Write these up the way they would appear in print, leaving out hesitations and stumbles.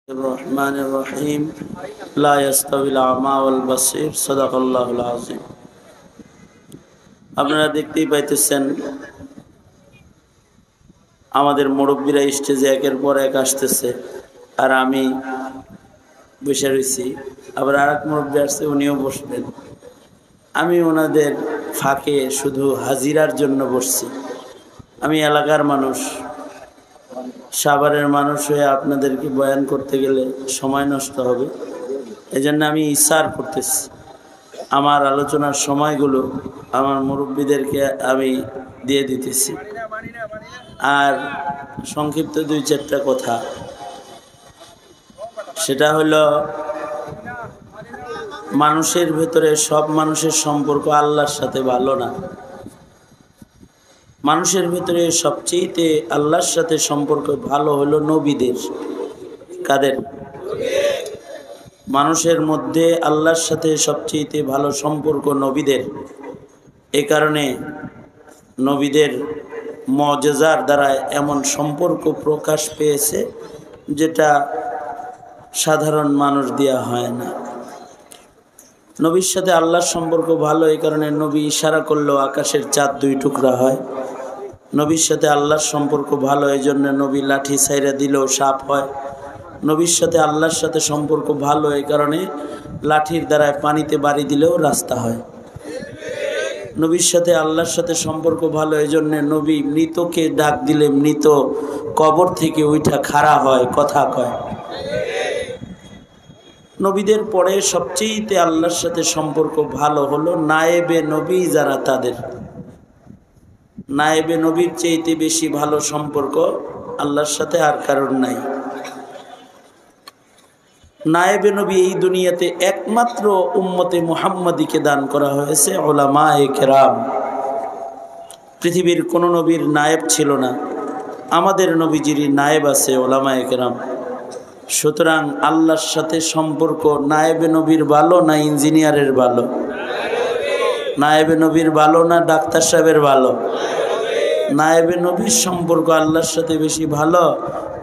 الرحمن الرحيم لا يستوي الأعمى والبصير صدق الله العظيم। আপনারা দেখতেই পাইতেছেন আমাদের মুরব্বীরা স্টেজে একের পর এক আসতেছে, আর আমি বসে রয়েছি। আবার আরেক মুরব্বী আসছে, উনিও বসবেন। আমি ওনাদের ফাঁকে শুধু হাজিরার জন্য বসছি। আমি এলাকার মানুষ, সাভারের মানুষ হয়ে আপনাদেরকে বয়ান করতে গেলে সময় নষ্ট হবে। এজন্য আমি ইশারা করতেছি, আমার আলোচনার সময়গুলো আমার মুরব্বীদেরকে আমি দিয়ে দিতেছি। আর সংক্ষিপ্ত দুই চারটা কথা, সেটা হলো মানুষের ভেতরে সব মানুষের সম্পর্ক আল্লাহর সাথে ভালো না। মানুষের ভিতরে সবচেয়ে আল্লাহর সাথে সম্পর্ক ভালো হলো নবীদের। কাদের? মানুষের মধ্যে আল্লাহর সাথে সবচেয়ে ভালো সম্পর্ক নবীদের। এ কারণে নবীদের মুজিজার দ্বারা এমন সম্পর্ক প্রকাশ পেয়েছে যেটা সাধারণ মানুষ দেয়া হয় না। নবীর সাথে আল্লাহর সম্পর্ক ভালো, এই কারণে নবী ইশারা করলেও আকাশের চাঁদ দুই টুকরা হয়। নবীর সাথে আল্লাহর সম্পর্ক ভালো, এই জন্য নবী লাঠি ছাইরা দিলেও সাপ হয়। নবীর সাথে আল্লাহর সাথে সম্পর্ক ভালো, এই কারণে লাঠির দ্বারায় পানিতে বাড়ি দিলেও রাস্তা হয়। নবীর সাথে আল্লাহর সাথে সম্পর্ক ভালো, এই জন্যে নবী মৃতকে ডাক দিলে মৃত কবর থেকে উঠা খাড়া হয়, কথা কয়। নবীদের পরে সবচেয়ে আল্লাহর সাথে সম্পর্ক ভালো হলো নায়েবে নবী যারা, তাদের। নায়েবে নবীর চেয়েতে বেশি ভালো সম্পর্ক আল্লাহর সাথে আর কারণ নাই। নায়েবে নবী এই দুনিয়াতে একমাত্র উম্মতে মুহাম্মাদীকে দান করা হয়েছে উলামায়ে কেরাম। পৃথিবীর কোন নবীর নায়েব ছিল না, আমাদের নবীজিরই নায়েব আছে উলামায়ে কেরাম। সুতরাং আল্লাহর সাথে সম্পর্ক নায়েবে নবীর ভালো না ইঞ্জিনিয়ারের ভালো? নায়েবে নবীর ভালো না ডাক্তার সাহেবের ভালো? নায়েবে নবীর সম্পর্ক আল্লাহর সাথে বেশি ভালো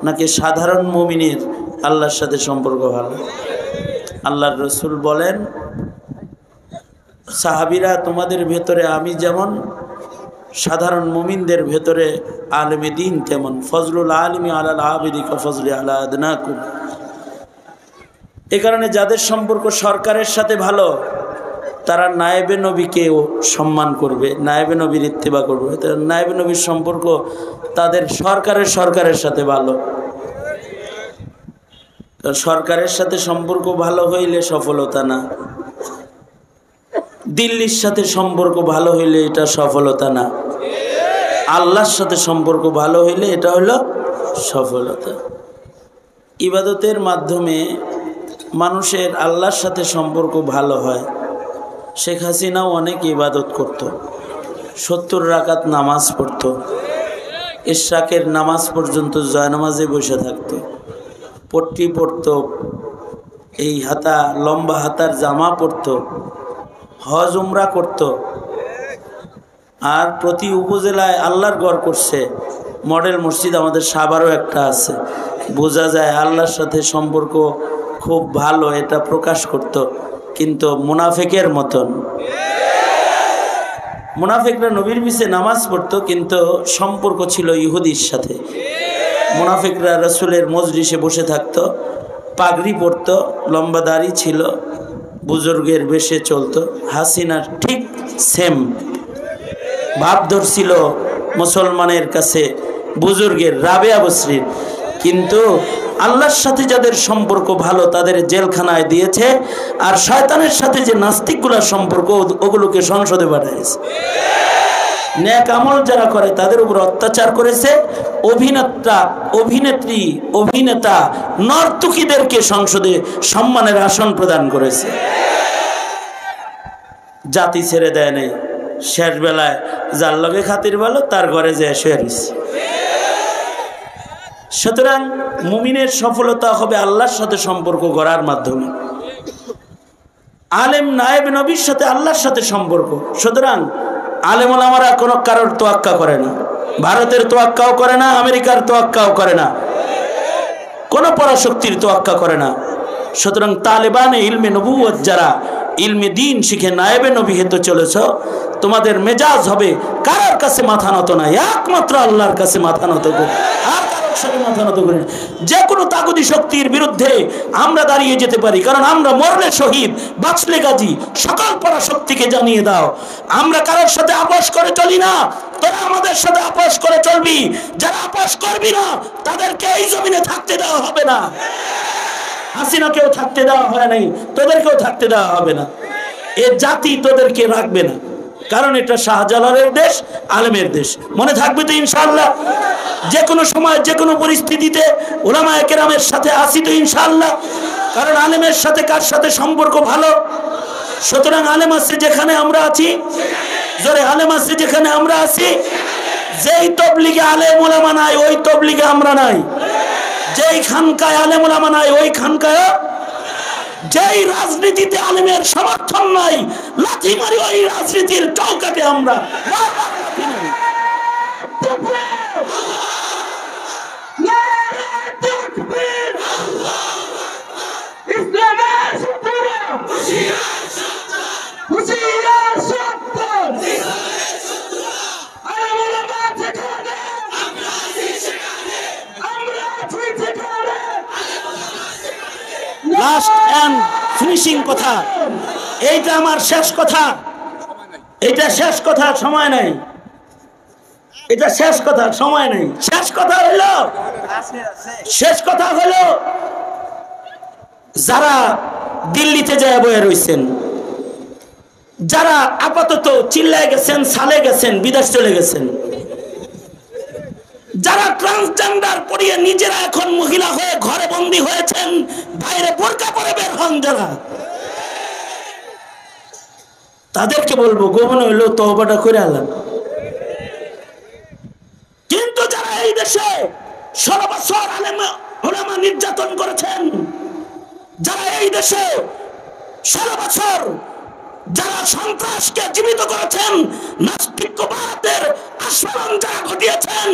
নাকি সাধারণ মুমিনের আল্লাহর সাথে সম্পর্ক ভালো? আল্লাহর রসুল বলেন, সাহাবীরা তোমাদের ভেতরে আমি যেমন, সাধারণ মুমিনদের ভেতরে আলেমে দ্বীন তেমন। ফজলুল আলিমি আলাল আবিদি কা ফজলি আলা আদনাকুম। এ কারণে যাদের সম্পর্ক সরকারের সাথে ভালো, তারা নায়েবে নবীকেও সম্মান করবে, নায়েবে নবীর ইত্তেবা করবে। নায়েবে নবীর সম্পর্ক তাদের সরকারের সাথে ভালো। সরকারের সাথে সম্পর্ক ভালো হইলে সফলতা না, দিল্লির সাথে সম্পর্ক ভালো হইলে এটা সফলতা না, আল্লাহর সাথে সম্পর্ক ভালো হইলে এটা হলো সফলতা। ইবাদতের মাধ্যমে মানুষের আল্লাহর সাথে সম্পর্ক ভালো হয়। শেখ হাসিনাও অনেক ইবাদত করত, 70 রাকাত নামাজ পড়ত, ইশরাকের নামাজ পর্যন্ত জয়নামাজে বসে থাকত, পট্টি পড়ত, এই হাতা লম্বা হাতার জামা পরত, হজ উমরা করত, আর প্রতি উপজেলায় আল্লাহর ঘর করছে। মডেল মসজিদ আমাদের সাভারও একটা আছে। বোঝা যায় আল্লাহর সাথে সম্পর্ক খুব ভালো, এটা প্রকাশ করত। কিন্তু মুনাফিকের মতন, মুনাফিকরা নবীর পিছে নামাজ পড়তো কিন্তু সম্পর্ক ছিল ইহুদির সাথে। মুনাফিকরা রাসূলের মজলিসে বসে থাকতো, পাগড়ি পরতো, লম্বা দাড়ি ছিল, বুজুর্গের বেশে চলতো। হাসিনার ঠিক সেম ভাব ধরছিল মুসলমানের কাছে বুজুর্গের, রাবেয়া বসরির। কিন্তু আল্লাহর সাথে যাদের সম্পর্ক ভালো তাদের জেলখানায় দিয়েছে, আর শয়তানের সাথে যে নাস্তিকগুলোর সম্পর্ক ওগুলোকে সংসদে পাঠিয়েছে। নেক আমল যারা করে তাদের উপর অত্যাচার করেছে। অভিনেতা নর্তকীদেরকে সংসদে সম্মানের আসন প্রদান করেছে। জাতি ছেড়ে দেয় নেই, শেষ বেলায় যার লগে খাতির ভালো তার ঘরে যায় শুয়ে রয়েছে। সুতরাং মুমিনের সফলতা হবে আল্লাহর সাথে সম্পর্ক গড়ার মাধ্যমে। আলেম নায়েব নবীর সাথে আল্লাহর সাথে সম্পর্ক। সুতরাং আলেম ওলামারা কোনো কারোর তোয়াক্কা করে না, ভারতের তোয়াক্কাও করে না, আমেরিকার তোয়াক্কাও করে না। কোনো পরাশক্তির তোয়াক্কা করে না। সুতরাং তালেবানে ইলমে নবুয়ত যারা ইলমে দিন শিখে নায়েবে নবী হতে চলেছ, তোমাদের মেজাজ হবে কারোর কাছে মাথা নত না, একমাত্র আল্লাহর কাছে মাথা নত করো, আর কারোর সাথে মাথা নত করে। যে কোনো তাগুতি শক্তির বিরুদ্ধে আমরা দাঁড়িয়ে যেতে পারি, কারণ আমরা মরলে শহীদ, বাঁচলে গাজী। সকল পরাশক্তিকে জানিয়ে দাও আমরা কারোর সাথে আপোষ করে চলি না, তোরা আমাদের সাথে আপোষ করে চলবি। যারা আপোষ করবি না তাদেরকে এই জমিনে থাকতে দেওয়া হবে না। হাসিনাকেও থাকতে দেওয়া হয় নাই, তোদেরকেও থাকতে দেওয়া হবে না। এ জাতি তোদেরকে রাখবে না, কারণ এটা শাহজালালের দেশ, আলেমের দেশ। মনে থাকবে তো ইনশাআল্লাহ? যে কোনো সময় যে কোনো পরিস্থিতিতে উলামায়ে কেরামের সাথে আসি তো ইনশাআল্লাহ, কারণ আলেমের সাথে কার সাথে সম্পর্ক ভালো। সুতরাং আলেম আছে যেখানে আমরা আছি, জোরে আলেম আছে যেখানে আমরা আছি। যেই তবলিগে আলেম উলামা নাই ওই তবলিগে আমরা নাই, যেই খানকায় আলেম উলামা নাই ওই খানকায়, যেই রাজনীতিতে আলেমের সমর্থন নাই লাথি মারি ওই রাজনীতির চৌকাটে আমরা। লাস্ট এন্ড ফিনিশিং কথা, এইটা আমার শেষ কথা, এটা শেষ কথা, সময় নাই, এটা শেষ কথা, সময় নেই। শেষ কথা হলো যারা দিল্লিতে যায় বয়ে রয়েছেন, যারা আপাতত চিল্লায় গেছেন, সালে গেছেন, বিদেশ চলে গেছেন, যারা ট্রান্সজেন্ডার পরিয়ে নিজেরা এখন মহিলা হয়ে ঘরে বন্দী হয়েছেন, বাইরে বোরকা পরে বের হন যারা, তাদেরকে বলবো গোপন হইলেও তওবাটা করে আলাম। কিন্তু যারা এই দেশে 16 বছর আলেম উলামা নির্যাতন করেছেন, যারা এই দেশে 16 বছর যারা সন্ত্রাসকে জীবিত করেছেন, নাস্তিক্যবাদের আস্ফালন যারা ঘটিয়েছেন,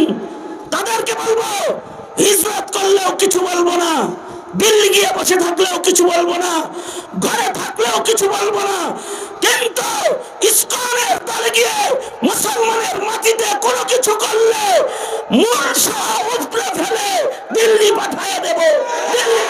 তাদেরকে বলবো হিজরত করলেও কিছু বলবো না, দিল্লি গিয়ে বসে থাকলেও কিছু বলবো না, ঘরে থাকলেও কিছু বলবো না, কিন্তু ইসকনের দলে গিয়ে মুসলমানের মাটিতে কোনো কিছু করলে মূল সহ উপড়ে ফেলে দিল্লি পাঠিয়ে দেবো, দিল্লি